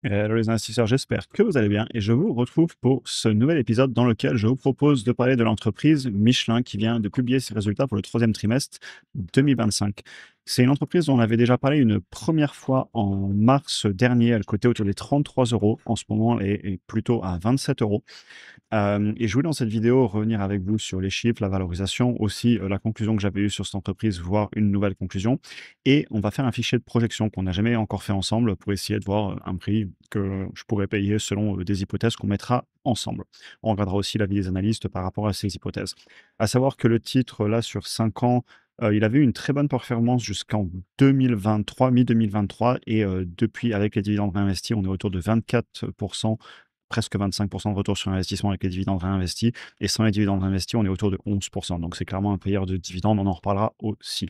Hello les investisseurs, j'espère que vous allez bien et je vous retrouve pour ce nouvel épisode dans lequel je vous propose de parler de l'entreprise Michelin qui vient de publier ses résultats pour le troisième trimestre 2025. C'est une entreprise dont on avait déjà parlé une première fois en mars dernier. Elle cotait autour des 33 euros. En ce moment, elle est plutôt à 27 euros. Et je voulais dans cette vidéo revenir avec vous sur les chiffres, la valorisation, aussi la conclusion que j'avais eue sur cette entreprise, voire une nouvelle conclusion. Et on va faire un fichier de projection qu'on n'a jamais encore fait ensemble pour essayer de voir un prix que je pourrais payer selon des hypothèses qu'on mettra ensemble. On regardera aussi l'avis des analystes par rapport à ces hypothèses. À savoir que le titre, là, sur 5 ans, il avait eu une très bonne performance jusqu'en 2023, mi-2023, et depuis, avec les dividendes réinvestis, on est autour de 24%, presque 25% de retour sur investissement avec les dividendes réinvestis. Et sans les dividendes réinvestis, on est autour de 11%. Donc c'est clairement un payeur de dividendes, on en reparlera aussi.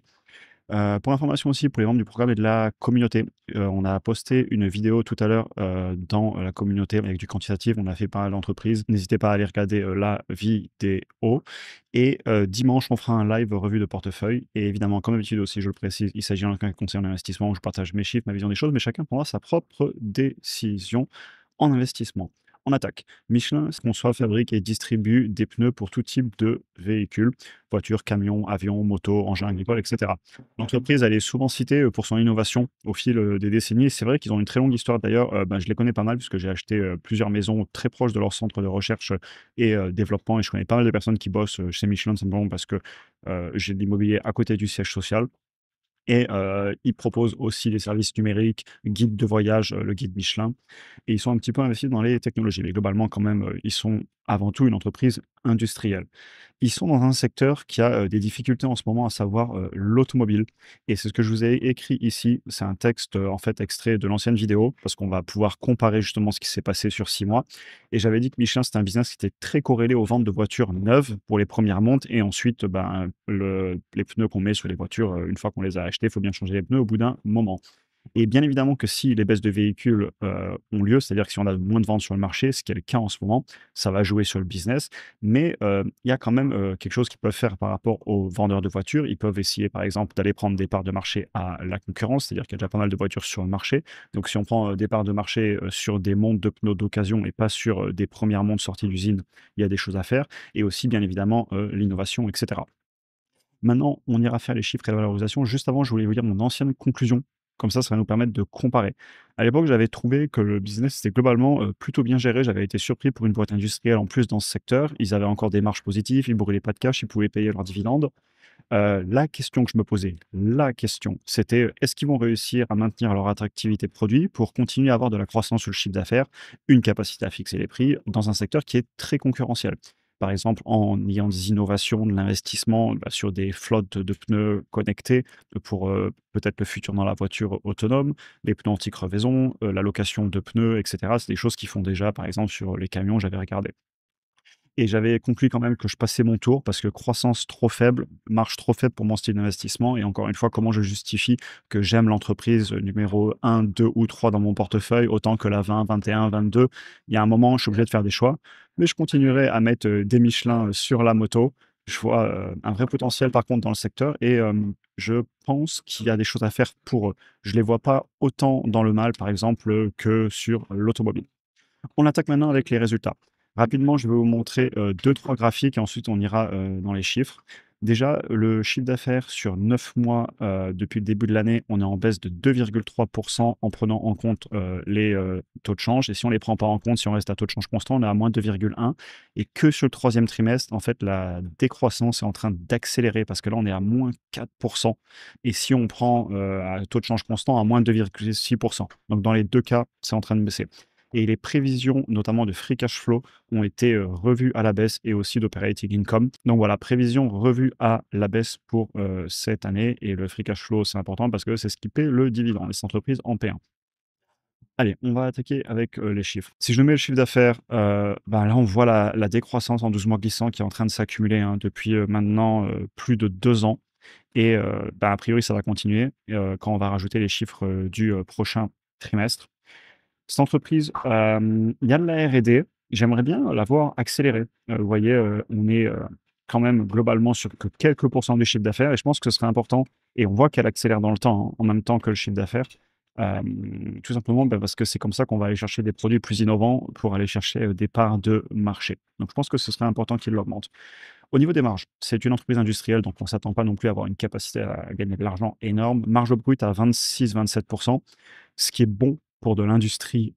Pour information aussi, pour les membres du programme et de la communauté, on a posté une vidéo tout à l'heure dans la communauté avec du quantitatif. On a fait pas mal d'entreprises. N'hésitez pas à aller regarder la vidéo. Et dimanche, on fera un live revue de portefeuille. Et évidemment, comme d'habitude aussi, je le précise, il s'agit d'un conseil en investissement où je partage mes chiffres, ma vision des choses, mais chacun prendra sa propre décision en investissement. On attaque. Michelin conçoit, fabrique et distribue des pneus pour tout type de véhicules, voitures, camions, avions, motos, engins agricoles, etc. L'entreprise, elle est souvent citée pour son innovation au fil des décennies. C'est vrai qu'ils ont une très longue histoire d'ailleurs. Je les connais pas mal puisque j'ai acheté plusieurs maisons très proches de leur centre de recherche et développement. Et je connais pas mal de personnes qui bossent chez Michelin simplement parce que j'ai de l'immobilier à côté du siège social. Et ils proposent aussi des services numériques, guide de voyage, le guide Michelin. Et ils sont un petit peu investis dans les technologies. Mais globalement, quand même, ils sont avant tout une entreprise industrielle. Ils sont dans un secteur qui a des difficultés en ce moment, à savoir l'automobile. Et c'est ce que je vous ai écrit ici. C'est un texte, en fait, extrait de l'ancienne vidéo, parce qu'on va pouvoir comparer justement ce qui s'est passé sur 6 mois. Et j'avais dit que Michelin, c'était un business qui était très corrélé aux ventes de voitures neuves pour les premières montes. Et ensuite, les pneus qu'on met sur les voitures, une fois qu'on les a achetés, il faut bien changer les pneus au bout d'un moment. Et bien évidemment que si les baisses de véhicules, ont lieu, c'est-à-dire que si on a moins de ventes sur le marché, ce qui est le cas en ce moment, ça va jouer sur le business. Mais, il y a quand même, quelque chose qu'ils peuvent faire par rapport aux vendeurs de voitures. Ils peuvent essayer, par exemple, d'aller prendre des parts de marché à la concurrence, c'est-à-dire qu'il y a déjà pas mal de voitures sur le marché. Donc si on prend, des parts de marché, sur des montes de pneus d'occasion et pas sur, des premières montes sorties d'usine, il y a des choses à faire et aussi bien évidemment, l'innovation et cetera. Maintenant, on ira faire les chiffres et la valorisation. Juste avant, je voulais vous dire mon ancienne conclusion. Comme ça va nous permettre de comparer. À l'époque, j'avais trouvé que le business était globalement plutôt bien géré. J'avais été surpris pour une boîte industrielle en plus dans ce secteur. Ils avaient encore des marges positives, ils brûlaient pas de cash, ils pouvaient payer leurs dividendes. La question que je me posais, la question, c'était est-ce qu'ils vont réussir à maintenir leur attractivité de produit pour continuer à avoir de la croissance sur le chiffre d'affaires, une capacité à fixer les prix dans un secteur qui est très concurrentiel. Par exemple, en ayant des innovations, de l'investissement sur des flottes de pneus connectés pour peut-être le futur dans la voiture autonome, les pneus anti-crevaison, la location de pneus, etc. C'est des choses qui font déjà, par exemple, sur les camions, j'avais regardé. Et j'avais conclu quand même que je passais mon tour parce que croissance trop faible, marge trop faible pour mon style d'investissement. Et encore une fois, comment je justifie que j'aime l'entreprise numéro 1, 2 ou 3 dans mon portefeuille autant que la 20, 21, 22. Il y a un moment, je suis obligé de faire des choix. Mais je continuerai à mettre des Michelin sur la moto. Je vois un vrai potentiel par contre dans le secteur et je pense qu'il y a des choses à faire pour eux. Je les vois pas autant dans le mal, par exemple, que sur l'automobile. On attaque maintenant avec les résultats. Rapidement, je vais vous montrer 2-3 graphiques et ensuite on ira dans les chiffres. Déjà, le chiffre d'affaires sur 9 mois depuis le début de l'année, on est en baisse de 2,3% en prenant en compte les taux de change. Et si on ne les prend pas en compte, si on reste à taux de change constant, on est à moins 2,1. Et que sur le troisième trimestre, en fait, la décroissance est en train d'accélérer parce que là, on est à moins 4%. Et si on prend à taux de change constant, à moins 2,6%. Donc, dans les deux cas, c'est en train de baisser. Et les prévisions, notamment de free cash flow, ont été revues à la baisse et aussi d'operating income. Donc voilà, prévision revue à la baisse pour cette année. Et le free cash flow, c'est important parce que c'est ce qui paie le dividende, les entreprises en P1. Allez, on va attaquer avec les chiffres. Si je mets le chiffre d'affaires, là, on voit la décroissance en 12 mois glissants qui est en train de s'accumuler depuis maintenant plus de 2 ans. Et a priori, ça va continuer quand on va rajouter les chiffres du prochain trimestre. Cette entreprise, il y a de la R&D. J'aimerais bien la voir accélérer. Vous voyez, on est, quand même globalement sur que quelques pourcents du chiffre d'affaires et je pense que ce serait important et on voit qu'elle accélère dans le temps, hein, en même temps que le chiffre d'affaires. Tout simplement, parce que c'est comme ça qu'on va aller chercher des produits plus innovants pour aller chercher, des parts de marché. Donc je pense que ce serait important qu'il l'augmente. Au niveau des marges, c'est une entreprise industrielle, donc on ne s'attend pas non plus à avoir une capacité à gagner de l'argent énorme. Marge brute à 26-27, ce qui est bon pour de l'industrie,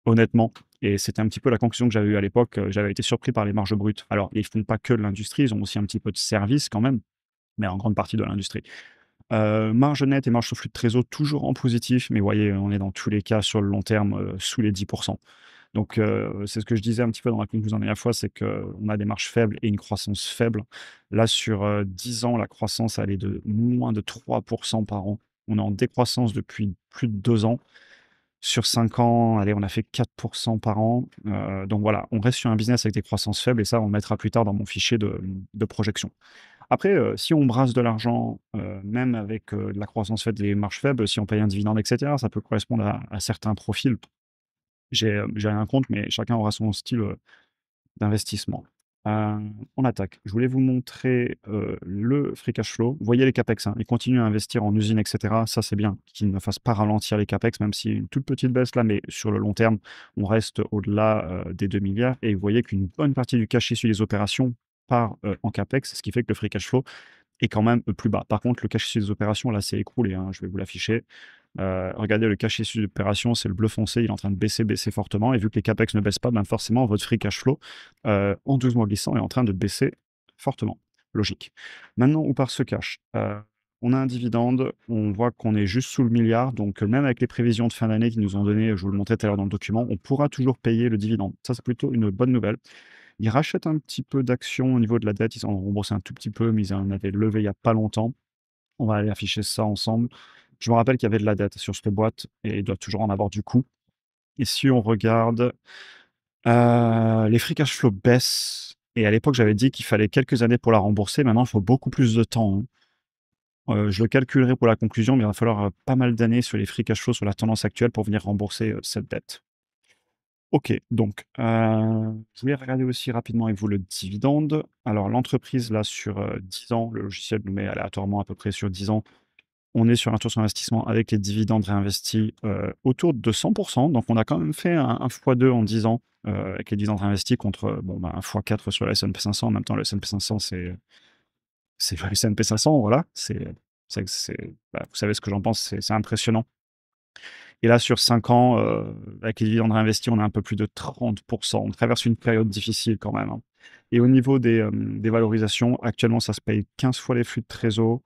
honnêtement. Et c'était un petit peu la conclusion que j'avais eue à l'époque. J'avais été surpris par les marges brutes. Alors, ils font pas que de l'industrie, ils ont aussi un petit peu de service quand même, mais en grande partie de l'industrie. Marge nette et marge sur flux de trésor toujours en positif, mais vous voyez, on est dans tous les cas sur le long terme, sous les 10. Donc, c'est ce que je disais un petit peu dans la conclusion la dernière fois, c'est qu'on a des marges faibles et une croissance faible. Là, sur 10 ans, la croissance, elle est de moins de 3 par an. On est en décroissance depuis plus de 2 ans. Sur 5 ans, allez, on a fait 4 par an. Donc voilà, on reste sur un business avec des croissances faibles et ça, on le mettra plus tard dans mon fichier de projection. Après, si on brasse de l'argent, même avec, de la croissance faible, des marges faibles, si on paye un dividende et cetera, ça peut correspondre à certains profils. J'ai rien contre, mais chacun aura son style, d'investissement. On attaque. Je voulais vous montrer, le free cash flow. Vous voyez les CAPEX, hein, ils continuent à investir en usines et cetera. Ça, c'est bien qu'ils ne fassent pas ralentir les CAPEX, même s'il y a une toute petite baisse là, mais sur le long terme, on reste au-delà, des 2 milliards et vous voyez qu'une bonne partie du cash issu des opérations part, en CAPEX, ce qui fait que le free cash flow est quand même, plus bas. Par contre, le cash issu des opérations, là, c'est écroulé, hein, je vais vous l'afficher. Regardez le cash issu d'opération, c'est le bleu foncé, il est en train de baisser fortement et vu que les CAPEX ne baissent pas, ben forcément votre free cash flow, en 12 mois glissants est en train de baisser fortement. Logique. Maintenant, où part ce cash? On a un dividende, on voit qu'on est juste sous le milliard, donc même avec les prévisions de fin d'année qu'ils nous ont données, je vous le montrais tout à l'heure dans le document, on pourra toujours payer le dividende. Ça, c'est plutôt une bonne nouvelle. Ils rachètent un petit peu d'actions au niveau de la dette, ils en ont remboursé un tout petit peu, mais ils en avaient levé il y a pas longtemps. On va aller afficher ça ensemble. Je me rappelle qu'il y avait de la dette sur cette boîte et il doit toujours en avoir du coup. Et si on regarde, les free cash flow baissent et à l'époque, j'avais dit qu'il fallait quelques années pour la rembourser. Maintenant, il faut beaucoup plus de temps, hein. Je le calculerai pour la conclusion, mais il va falloir, pas mal d'années sur les free cash flow sur la tendance actuelle pour venir rembourser, cette dette. OK, donc, je voulais regarder aussi rapidement avec vous le dividende. Alors l'entreprise là sur, 10 ans, le logiciel nous met aléatoirement à peu près sur 10 ans. On est sur un retour sur investissement avec les dividendes réinvestis, autour de 100. Donc on a quand même fait un x2 en 10 ans, avec les dividendes réinvestis contre, bon, un x4 sur le S&P 500. En même temps, le S&P 500, c'est le S&P 500, voilà. Vous savez ce que j'en pense, c'est impressionnant. Et là, sur 5 ans, avec les dividendes réinvestis, on a un peu plus de 30. On traverse une période difficile quand même, hein. Et au niveau des valorisations, actuellement, ça se paye 15 fois les flux de trésor.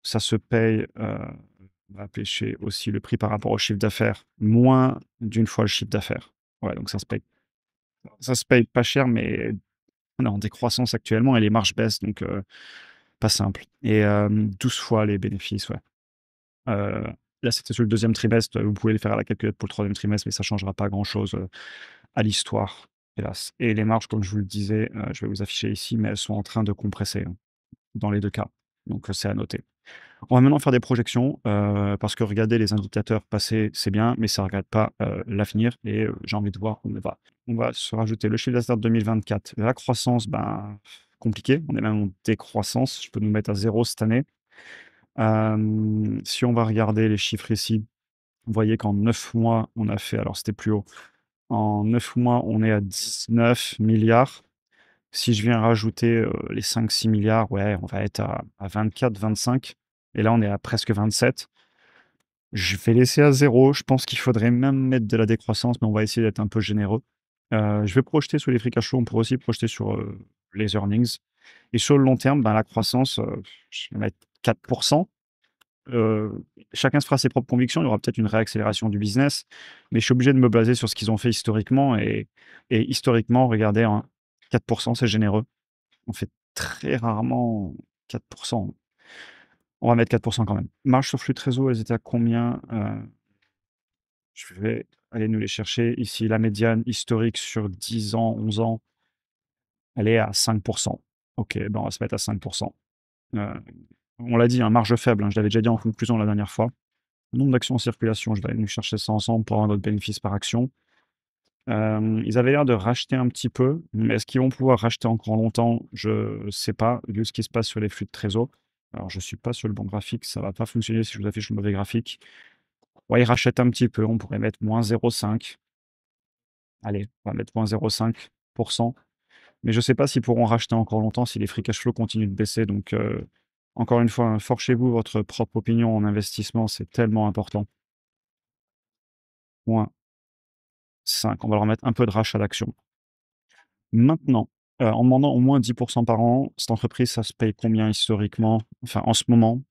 Ça se paye, on va pêcher aussi le prix par rapport au chiffre d'affaires, moins d'une fois le chiffre d'affaires. Ouais, donc ça se paye pas cher, mais on est en décroissance actuellement et les marges baissent, donc pas simple. Et 12 fois les bénéfices, ouais. Heu, Là, c'était sur le deuxième trimestre, vous pouvez le faire à la calculette pour le troisième trimestre, mais ça changera pas grand-chose, à l'histoire, hélas. Et les marges, comme je vous le disais, je vais vous afficher ici, mais elles sont en train de compresser, hein, dans les 2 cas, donc c'est à noter. On va maintenant faire des projections, parce que regarder les indicateurs passés, c'est bien, mais ça ne regarde pas, l'avenir et j'ai envie de voir où on va. On va se rajouter le chiffre d'affaires de 2024. La croissance, compliqué, on est même en décroissance. Je peux nous mettre à 0 cette année. Si on va regarder les chiffres ici, vous voyez qu'en 9 mois, on a fait alors c'était plus haut. En 9 mois, on est à 19 milliards. Si je viens rajouter, les 5-6 milliards, ouais, on va être à 24-25 et là, on est à presque 27. Je vais laisser à 0. Je pense qu'il faudrait même mettre de la décroissance, mais on va essayer d'être un peu généreux. Je vais projeter sur les free cash flow, on pourrait aussi projeter sur, les earnings et sur le long terme, la croissance, je vais mettre 4. Chacun se fera ses propres convictions. Il y aura peut-être une réaccélération du business, mais je suis obligé de me baser sur ce qu'ils ont fait historiquement et historiquement, regardez, hein, 4 c'est généreux. On fait très rarement 4. On va mettre 4 quand même. Marge sur flux de réseau, elles étaient à combien? Je vais aller nous les chercher. Ici, la médiane historique sur 10 ans, 11 ans, elle est à 5. OK, on va se mettre à 5. Heu, on l'a dit, hein, marge faible, hein, je l'avais déjà dit en conclusion la dernière fois. Nombre d'actions en circulation, je vais aller nous chercher ça ensemble pour avoir notre bénéfice par action. Ils avaient l'air de racheter un petit peu, mais est-ce qu'ils vont pouvoir racheter encore longtemps? Je sais pas, vu ce qui se passe sur les flux de trésor. Alors je suis pas sur le bon graphique, ça va pas fonctionner si je vous affiche le mauvais graphique. Ouais, ils rachètent un petit peu, on pourrait mettre -0,5. Allez, on va mettre -0,5%. Mais je ne sais pas s'ils pourront racheter encore longtemps si les free cash flow continuent de baisser. Donc, encore une fois, hein, forgez-vous votre propre opinion en investissement, c'est tellement important. -5, on va leur mettre un peu de rachat d'actions. Maintenant, en demandant au moins 10% par an, cette entreprise, ça se paye combien historiquement? Enfin, en ce moment,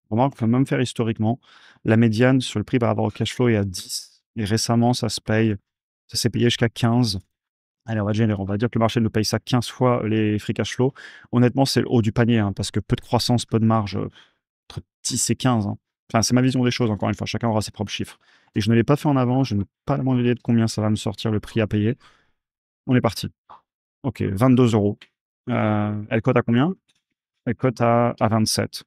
remarque, on peut même faire historiquement. La médiane sur le prix par rapport au cash flow est à 10 et récemment, ça s'est payé jusqu'à 15. Allez, on va dire que le marché nous paye ça 15 fois les free cash flow. Honnêtement, c'est le haut du panier, hein, parce que peu de croissance, peu de marge, entre 10 et 15, hein. Enfin, c'est ma vision des choses, encore une fois, chacun aura ses propres chiffres. Et je ne l'ai pas fait en avant, je n'ai pas la moindre idée de combien ça va me sortir le prix à payer. On est parti. OK, 22 €. Elle cote à combien? Elle cote à 27.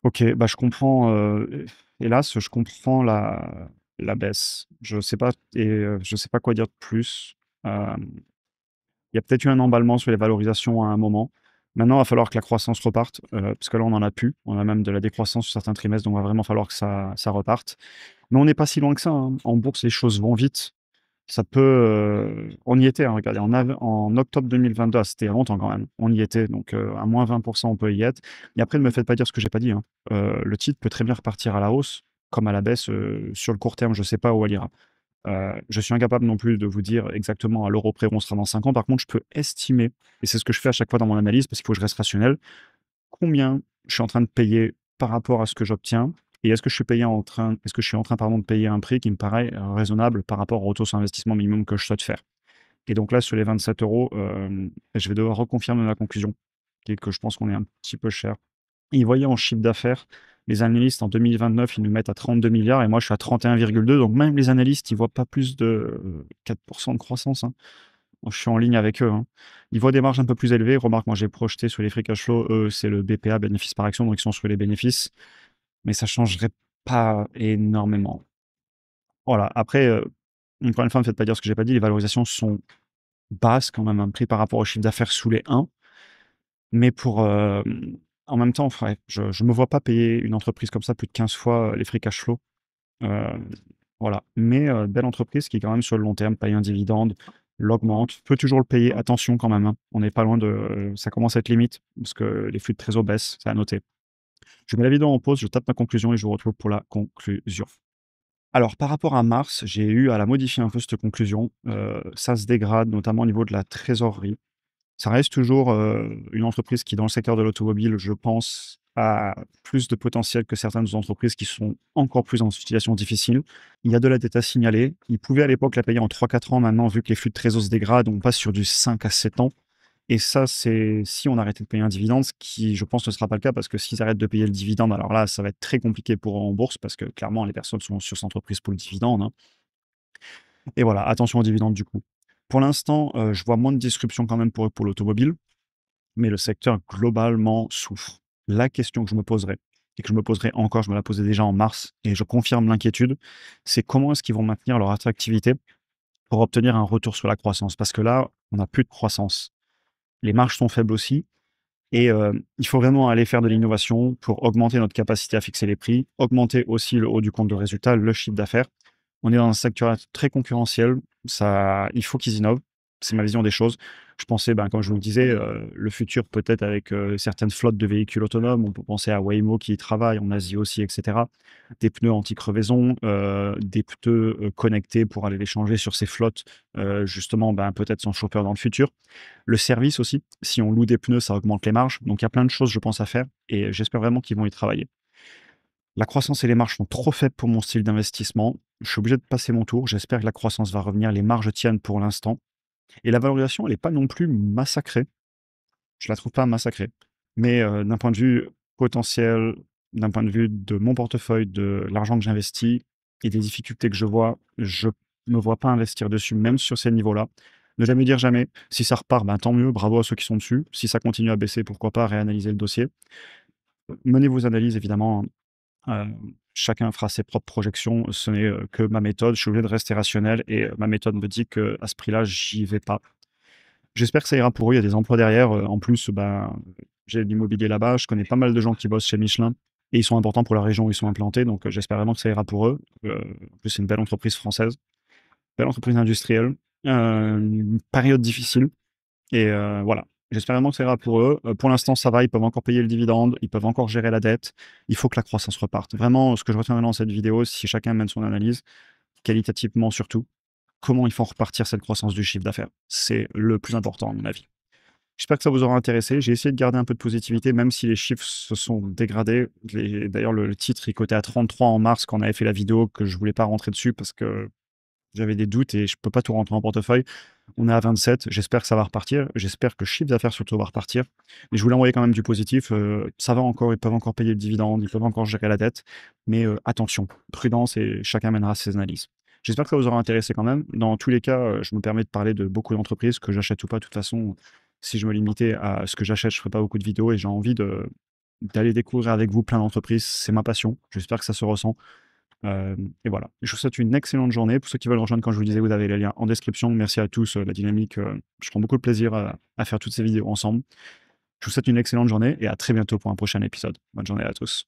OK, bah, je comprends, hélas, je comprends la baisse. Je sais pas je sais pas quoi dire de plus. Hem, il y a peut-être eu un emballement sur les valorisations à un moment. Maintenant, il va falloir que la croissance reparte, parce que là, on en a plus. On a même de la décroissance sur certains trimestres, donc il va vraiment falloir que ça reparte. Mais on n'est pas si loin que ça, hein. En bourse, les choses vont vite. Ça peut, on y était, hein, regardez, en octobre 2022, ah, c'était il y a longtemps quand même, on y était, donc à -20%, on peut y être. Et après, ne me faites pas dire ce que j'ai pas dit, hein. Le titre peut très bien repartir à la hausse comme à la baisse, sur le court terme, je sais pas où elle ira. Je suis incapable non plus de vous dire exactement à l'euro près où on sera dans 5 ans. Par contre, je peux estimer, et c'est ce que je fais à chaque fois dans mon analyse parce qu'il faut que je reste rationnel, combien je suis en train de payer par rapport à ce que j'obtiens et est-ce que je suis en train, pardon, de payer un prix qui me paraît, raisonnable par rapport au retour sur investissement minimum que je souhaite faire. Et donc là, sur les 27 €, je vais devoir reconfirmer ma conclusion, qui est que je pense qu'on est un petit peu cher. Ils voyaient en chiffre d'affaires, les analystes en 2029, ils nous mettent à 32 milliards et moi je suis à 31,2, donc même les analystes, ils voient pas plus de, 4% de croissance, hein. Moi, je suis en ligne avec eux, hein. Ils voient des marges un peu plus élevées. Remarque, moi, j'ai projeté sur les free cash flow, eux, c'est le BPA, bénéfice par action, donc ils sont sur les bénéfices, mais ça changerait pas énormément. Voilà, après, encore une fois, ne me faites pas dire ce que j'ai pas dit, les valorisations sont basses quand même, un prix par rapport au chiffre d'affaires sous les 1, mais en même temps, ouais, je me vois pas payer une entreprise comme ça plus de 15 fois, les free cash flow. Heu, voilà, mais belle entreprise qui quand même sur le long terme paye un dividende, l'augmente, peut toujours le payer. Attention quand même, hein, on n'est pas loin de ça commence à être limite parce que les flux de trésor baissent, c'est à noter. Je mets la vidéo en pause, je tape ma conclusion et je vous retrouve pour la conclusion. Alors par rapport à mars, j'ai eu à la modifier un peu cette conclusion, ça se dégrade notamment au niveau de la trésorerie. Ça reste toujours, une entreprise qui dans le secteur de l'automobile, je pense, a plus de potentiel que certaines entreprises qui sont encore plus en situation difficile. Il y a de la dette à signaler. Ils pouvaient à l'époque la payer en 3-4 ans. Maintenant, vu que les flux de trésor se dégradent, on passe sur du 5 à 7 ans et ça, c'est si on arrêtait de payer un dividende, ce qui, je pense, ne sera pas le cas parce que s'ils arrêtent de payer le dividende, alors là, ça va être très compliqué pour eux en bourse parce que clairement, les personnes sont sur cette entreprise pour le dividende, hein. Et voilà, attention aux dividendes du coup. Pour l'instant, je vois moins de disruption quand même pour eux, pour l'automobile, mais le secteur globalement souffre. La question que je me poserai et que je me poserai encore, je me la posais déjà en mars et je confirme l'inquiétude, c'est comment est-ce qu'ils vont maintenir leur attractivité pour obtenir un retour sur la croissance? Parce que là, on n'a plus de croissance. Les marges sont faibles aussi et il faut vraiment aller faire de l'innovation pour augmenter notre capacité à fixer les prix, augmenter aussi le haut du compte de résultat, le chiffre d'affaires. On est dans un secteur très concurrentiel, ça il faut qu'ils innovent, c'est ma vision des choses. Je pensais, ben, comme je vous le disais, le futur peut-être avec, certaines flottes de véhicules autonomes. On peut penser à Waymo qui y travaille, en Asie aussi et cetera. Des pneus anti-crevaison, des pneus, connectés pour aller les changer sur ces flottes, justement, ben, peut-être sans chauffeur dans le futur. Le service aussi, si on loue des pneus, ça augmente les marges. Donc il y a plein de choses, je pense, à faire et j'espère vraiment qu'ils vont y travailler. La croissance et les marges sont trop faibles pour mon style d'investissement. Je suis obligé de passer mon tour. J'espère que la croissance va revenir. Les marges tiennent pour l'instant. Et la valorisation, elle n'est pas non plus massacrée. Je la trouve pas massacrée. Mais d'un point de vue potentiel, d'un point de vue de mon portefeuille, de l'argent que j'investis et des difficultés que je vois, je me vois pas investir dessus, même sur ces niveaux-là. Ne jamais dire jamais. Si ça repart, ben, tant mieux. Bravo à ceux qui sont dessus. Si ça continue à baisser, pourquoi pas réanalyser le dossier. Menez vos analyses, évidemment, hein. Chacun fera ses propres projections. Ce n'est que ma méthode. Je suis obligé de rester rationnel et ma méthode me dit qu'à ce prix-là, j'y vais pas. J'espère que ça ira pour eux. Il y a des emplois derrière. En plus, ben, j'ai de l'immobilier là-bas. Je connais pas mal de gens qui bossent chez Michelin et ils sont importants pour la région où ils sont implantés, donc j'espère vraiment que ça ira pour eux. En plus, c'est une belle entreprise française, belle entreprise industrielle, une période difficile et voilà. J'espère vraiment que ça ira pour eux. Pour l'instant, ça va, ils peuvent encore payer le dividende, ils peuvent encore gérer la dette. Il faut que la croissance reparte. Vraiment, ce que je retiens dans cette vidéo, si chacun mène son analyse, qualitativement surtout, comment ils font repartir cette croissance du chiffre d'affaires. C'est le plus important, à mon avis. J'espère que ça vous aura intéressé. J'ai essayé de garder un peu de positivité, même si les chiffres se sont dégradés. D'ailleurs, le titre, il cotait à 33 en mars quand on avait fait la vidéo, que je voulais pas rentrer dessus parce que j'avais des doutes et je peux pas tout rentrer en portefeuille. On est à 27. J'espère que ça va repartir. J'espère que le chiffre d'affaires surtout va repartir. Mais je voulais envoyer quand même du positif. Ça va encore. Ils peuvent encore payer le dividende. Ils peuvent encore gérer la dette. Mais attention, prudence et chacun mènera ses analyses. J'espère que ça vous aura intéressé quand même. Dans tous les cas, je me permets de parler de beaucoup d'entreprises que j'achète ou pas. De toute façon, si je me limitais à ce que j'achète, je ferais pas beaucoup de vidéos et j'ai envie d'aller découvrir avec vous plein d'entreprises. C'est ma passion. J'espère que ça se ressent. Et voilà. Je vous souhaite une excellente journée. Pour ceux qui veulent rejoindre, comme je vous le disais, vous avez les liens en description. Merci à tous. La dynamique, je prends beaucoup de plaisir à faire toutes ces vidéos ensemble. Je vous souhaite une excellente journée et à très bientôt pour un prochain épisode. Bonne journée à tous.